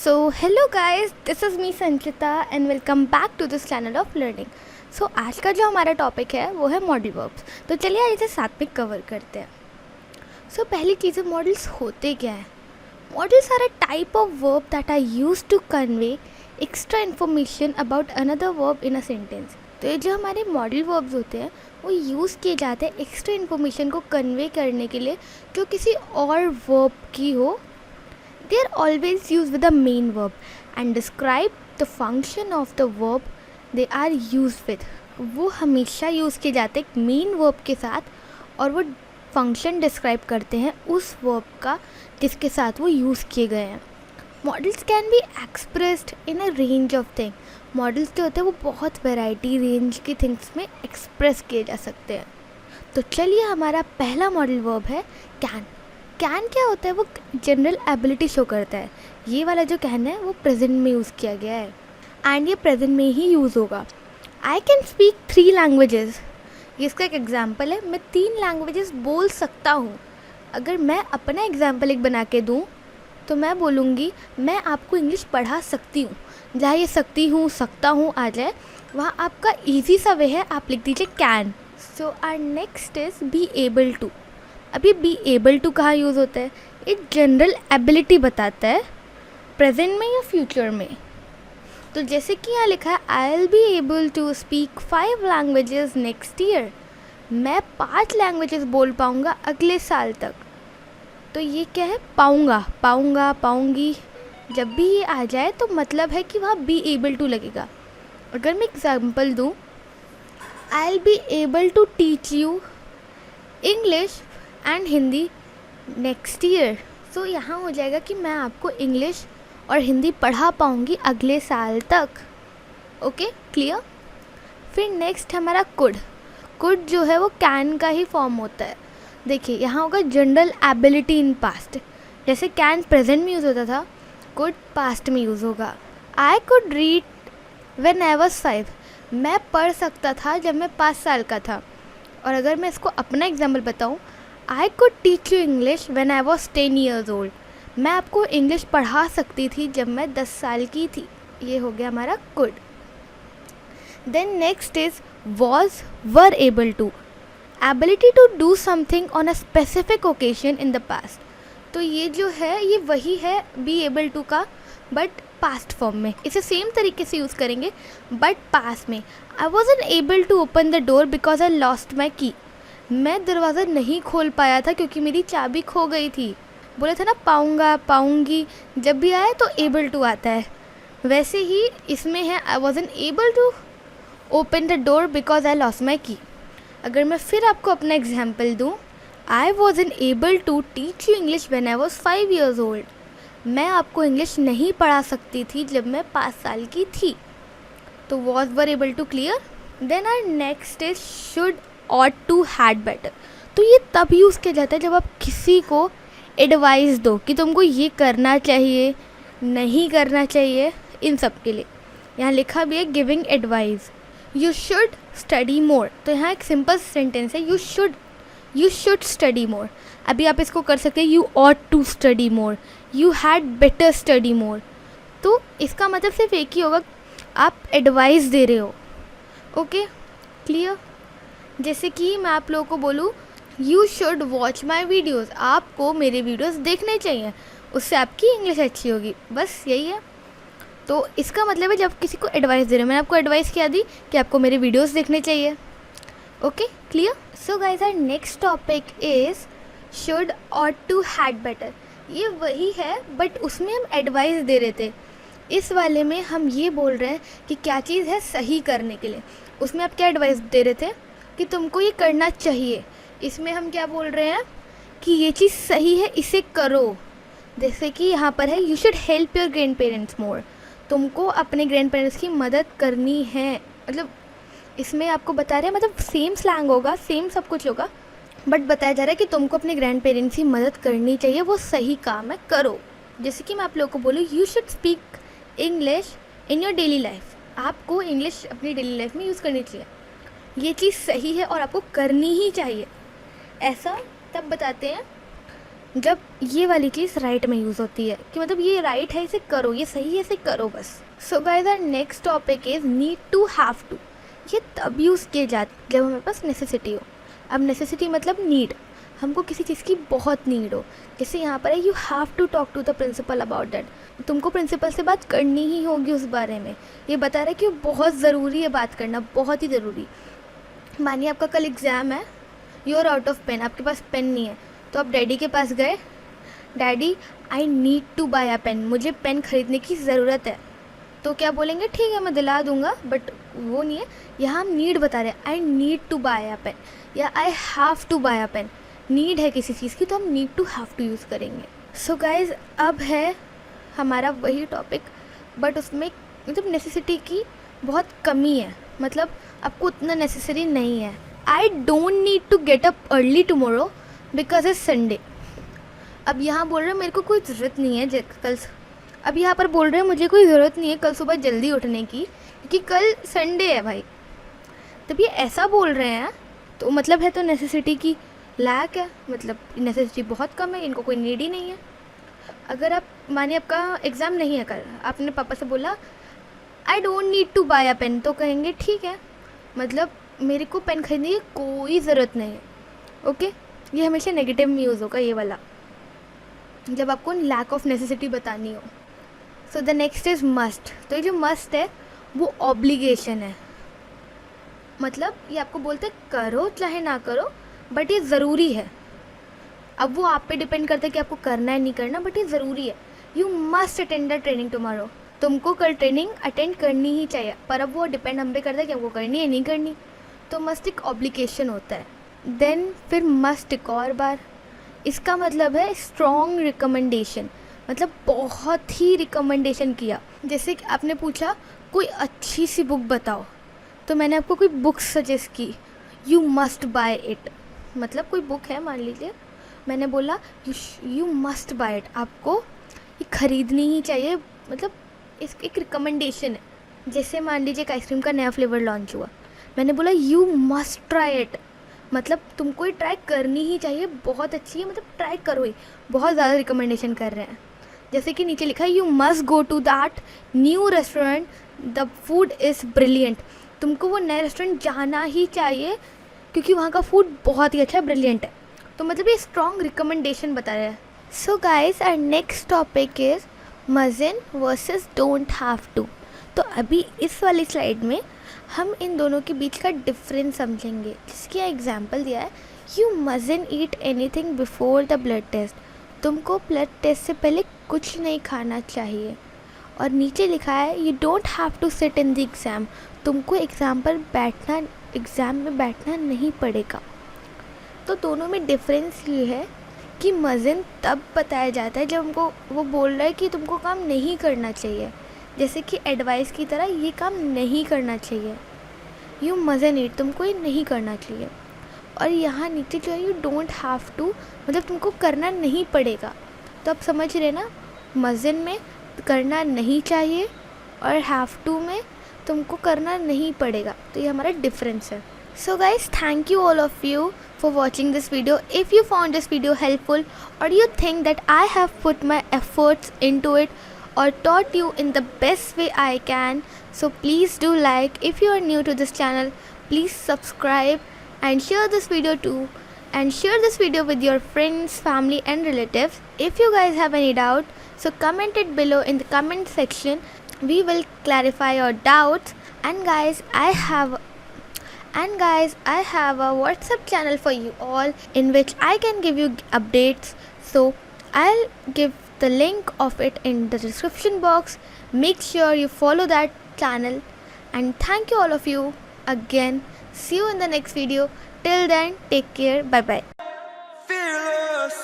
Hello guys, this is me Sanchita and welcome back to this channel of learning. आज का जो हमारा topic है वो है मॉडल वर्ब्स। तो चलिए आज इसे साथ में कवर करते हैं। पहली चीज़ें, मॉडल्स होते क्या हैं? Models are a type of verb that are used to convey extra information about another verb in a sentence. तो ये जो हमारे मॉडल वर्ब्स होते हैं वो यूज़ किए जाते हैं एक्स्ट्रा इन्फॉर्मेशन को कन्वे करने के लिए जो किसी और वर्ब की हो। They are always used with the main verb and describe the function of the verb they are used with. वो हमेशा यूज़ किए जाते हैं एक मेन वर्ब के साथ और वो फंक्शन डिस्क्राइब करते हैं उस वर्ब का जिसके साथ वो यूज़ किए गए हैं। Models can be expressed in a range of thing. Models जो होते हैं वो बहुत वैरायटी रेंज की थिंग्स में एक्सप्रेस किए जा सकते हैं। तो चलिए, हमारा पहला मॉडल वर्ब है कैन। कैन क्या होता है? वो जनरल एबिलिटी शो करता है। ये वाला जो कैन है वो प्रेजेंट में यूज़ किया गया है एंड ये प्रेजेंट में ही यूज़ होगा। आई कैन स्पीक 3 लैंग्वेजेस, ये इसका एक एग्जाम्पल है। मैं 3 लैंग्वेजेस बोल सकता हूँ। अगर मैं अपना एग्जाम्पल एक बना के दूँ तो मैं बोलूँगी मैं आपको इंग्लिश पढ़ा सकती हूँ। जहाँ ये सकती हूँ, सकता हूँ आ जाए, वहाँ आपका ईजी सा वे है, आप लिख दीजिए can. Our next is be able to. अभी बी एबल टू कहाँ यूज़ होता है? ये जनरल एबिलिटी बताता है, प्रेजेंट में या फ्यूचर में। तो जैसे कि यहाँ लिखा है I will be able to speak 5 languages next year. मैं 5 लैंग्वेजेस बोल पाऊँगा अगले साल तक। तो ये क्या है? पाऊँगा, पाऊँगा, पाऊँगी। जब भी ये आ जाए तो मतलब है कि वहाँ बी एबल टू लगेगा। अगर मैं एग्जाम्पल दूँ, I will be able to teach you English and Hindi next year. यहाँ हो जाएगा कि मैं आपको इंग्लिश और हिंदी पढ़ा पाऊँगी अगले साल तक। Okay, clear? फिर नेक्स्ट हमारा कुड। कुड जो है वो कैन का ही फॉर्म होता है। देखिए, यहाँ होगा जनरल एबिलिटी इन पास्ट। जैसे कैन प्रेजेंट में यूज़ होता था, कुड पास्ट में यूज़ होगा। I could read when I was 5। मैं पढ़ सकता था जब मैं 5 साल का था। और अगर मैं इसको अपना एग्जाम्पल बताऊँ, I could teach you English when I was 10 years old. मैं आपको इंग्लिश पढ़ा सकती थी जब मैं 10 साल की थी। ये हो गया हमारा could. Then next is was, were able to. Ability to do something on a specific occasion in the past. तो ये जो है ये वही है बी एबल टू का, बट पास्ट फॉर्म में। इसे सेम तरीके से यूज़ करेंगे बट पास्ट में। I wasn't able to open the door because I lost my key. मैं दरवाज़ा नहीं खोल पाया था क्योंकि मेरी चाबी खो गई थी। बोले था ना पाऊँगा, पाऊँगी, जब भी आए तो एबल टू आता है। वैसे ही इसमें है I wasn't able to open the door because I lost my key. अगर मैं फिर आपको अपना एग्जाम्पल दूँ, I wasn't able to teach you English when I was 5 years old. मैं आपको इंग्लिश नहीं पढ़ा सकती थी जब मैं 5 साल की थी। तो was, were able to, clear? Then our next is should, ought to, had better। तो ये तब यूज़ किया जाता है जब आप किसी को एडवाइस दो कि तुमको ये करना चाहिए, नहीं करना चाहिए, इन सब के लिए। यहाँ लिखा भी है giving advice. You should study more. तो यहाँ एक सिंपल सेंटेंस है, यू शुड स्टडी मोर। अभी आप इसको कर सकते हैं you ought to study more, you had better study more. तो इसका मतलब सिर्फ एक ही होगा, आप एडवाइस दे रहे हो। Okay, clear? जैसे कि मैं आप लोगों को बोलूँ you should watch my videos. आपको मेरे वीडियोज़ देखने चाहिए, उससे आपकी इंग्लिश अच्छी होगी। बस यही है। तो इसका मतलब है जब किसी को एडवाइस दे रहे हो, मैंने आपको एडवाइस क्या दी कि आपको मेरे वीडियोज़ देखने चाहिए। Okay, clear? So guys, our next topic is should, ought to, had better. ये वही है बट उसमें हम एडवाइस दे रहे थे। इस वाले में हम ये बोल रहे हैं कि क्या चीज़ है सही करने के लिए। उसमें आप क्या एडवाइस दे रहे थे कि तुमको ये करना चाहिए। इसमें हम क्या बोल रहे हैं कि ये चीज़ सही है, इसे करो। जैसे कि यहाँ पर है you should help your grandparents more. तुमको अपने ग्रैंड पेरेंट्स की मदद करनी है। मतलब इसमें आपको बता रहे हैं, मतलब सेम स्लैंग होगा, सेम सब कुछ होगा, बट बताया जा रहा है कि तुमको अपने ग्रैंड पेरेंट्स की मदद करनी चाहिए, वो सही काम है, करो। जैसे कि मैं आप लोगों को बोलूँ you should speak English in your daily life. आपको इंग्लिश अपनी डेली लाइफ में यूज़ करनी चाहिए। ये चीज़ सही है और आपको करनी ही चाहिए। ऐसा तब बताते हैं जब ये वाली चीज़ राइट में यूज़ होती है कि मतलब ये राइट है, इसे करो, ये सही है, इसे करो बस। So guys our next topic is need to, have to. ये तब यूज़ किए जाते जब हमारे पास नेसेसिटी हो। अब नेसेसिटी मतलब नीड, हमको किसी चीज़ की बहुत नीड हो। जैसे यहाँ पर है you have to talk to the principal about that, तुमको प्रिंसिपल से बात करनी ही होगी उस बारे में। ये बता रहा है कि बहुत ज़रूरी है बात करना, बहुत ही ज़रूरी। मानिए आपका कल एग्ज़ाम है, you are out of pen, आपके पास पेन नहीं है, तो आप डैडी के पास गए, daddy I need to buy a pen, मुझे पेन ख़रीदने की ज़रूरत है। तो क्या बोलेंगे, ठीक है मैं दिला दूंगा, बट वो नहीं है। यहाँ हम नीड बता रहे हैं, I need to buy a pen या I have to buy a pen. Need है किसी चीज़ की तो हम need to have to use करेंगे। सो गाइज अब है हमारा वही टॉपिक, बट उसमें मतलब नेसेसिटी की बहुत कमी है, मतलब आपको उतना नेसेसरी नहीं है। I don't need to get up early tomorrow because it's Sunday. अब यहाँ बोल रहे हैं मेरे को कोई ज़रूरत नहीं है कल, अब यहाँ पर बोल रहे हैं मुझे कोई ज़रूरत नहीं है कल सुबह जल्दी उठने की क्योंकि कल संडे है भाई। तब ये ऐसा बोल रहे हैं तो मतलब है तो नेसेसिटी की लैक है, मतलब नेसेसिटी बहुत कम है, इनको कोई नीड ही नहीं है। अगर आप मानिए आपका एग्ज़ाम नहीं है कल, आपने पापा से बोला I don't need to buy a pen, तो कहेंगे ठीक है, मतलब मेरे को पेन खरीदने की कोई ज़रूरत नहीं है। ओके, ये हमेशा नेगेटिव में यूज़ होगा ये वाला, जब आपको लैक ऑफ नेसेसिटी बतानी हो। So the next is must. तो ये जो मस्ट है वो ऑब्लिगेशन है, मतलब ये आपको बोलते हैं करो चाहे ना करो, बट ये ज़रूरी है। अब वो आप पे डिपेंड करता है कि आपको करना है नहीं करना, बट ये ज़रूरी है। You must attend the training tomorrow, तुमको कल ट्रेनिंग अटेंड करनी ही चाहिए, पर अब वो डिपेंड हम पे करता है कि आपको करनी है नहीं करनी। तो मस्ट एक ऑब्लिगेशन होता है। देन फिर मस्ट एक और बार, इसका मतलब है स्ट्रॉन्ग रिकमेंडेशन, मतलब बहुत ही रिकमेंडेशन किया। जैसे कि आपने पूछा कोई अच्छी सी बुक बताओ, तो मैंने आपको कोई बुक सजेस्ट की, यू मस्ट बाय इट। मतलब कोई बुक है मान लीजिए, मैंने बोला यू मस्ट बाय इट, आपको ये ख़रीदनी ही चाहिए, मतलब इस एक रिकमेंडेशन है। जैसे मान लीजिए एक आइसक्रीम का नया फ्लेवर लॉन्च हुआ, मैंने बोला यू मस्ट ट्राई इट, मतलब तुमको ये ट्राई करनी ही चाहिए, बहुत अच्छी है, मतलब ट्राई करो ही, बहुत ज़्यादा रिकमेंडेशन कर रहे हैं। जैसे कि नीचे लिखा है you must go to that new restaurant, the food is brilliant, तुमको वो नए रेस्टोरेंट जाना ही चाहिए क्योंकि वहाँ का फूड बहुत ही अच्छा है, ब्रिलियंट है। तो मतलब ये स्ट्रॉन्ग रिकमेंडेशन बता रहा है। So guys our next topic is mustn't versus don't have to. तो अभी इस वाली स्लाइड में हम इन दोनों के बीच का डिफरेंस समझेंगे, जिसकी एग्जांपल दिया है you mustn't eat anything before the blood test, तुमको ब्लड टेस्ट से पहले कुछ नहीं खाना चाहिए। और नीचे लिखा है you don't have to sit in the exam, तुमको एग्ज़ाम में बैठना नहीं पड़ेगा। तो दोनों में डिफरेंस ये है कि मज़न तब बताया जाता है जब हमको वो बोल रहा है कि तुमको काम नहीं करना चाहिए, जैसे कि एडवाइस की तरह ये काम नहीं करना चाहिए, यू मज़न ईट, तुमको ये नहीं करना चाहिए। और यहाँ नीचे जो है यू डोंट हैव टू, मतलब तुमको करना नहीं पड़ेगा। तो आप समझ रहे ना, मज़न में करना नहीं चाहिए और हैव टू में तुमको करना नहीं पड़ेगा। तो ये हमारा डिफरेंस है। So guys, thank you all of you for watching this video. If you found this video helpful or you think that I have put my efforts into it or taught you in the best way I can, so please do like. If you are new to this channel, please subscribe and share this video too, and share this video with your friends, family and relatives. If you guys have any doubt, so comment it below in the comment section. We will clarify your doubts. And guys, I have a WhatsApp channel for you all in which I can give you updates. So I'll give the link of it in the description box. Make sure you follow that channel. And thank you all of you again. See you in the next video. Till then, take care. Bye bye. Fearless.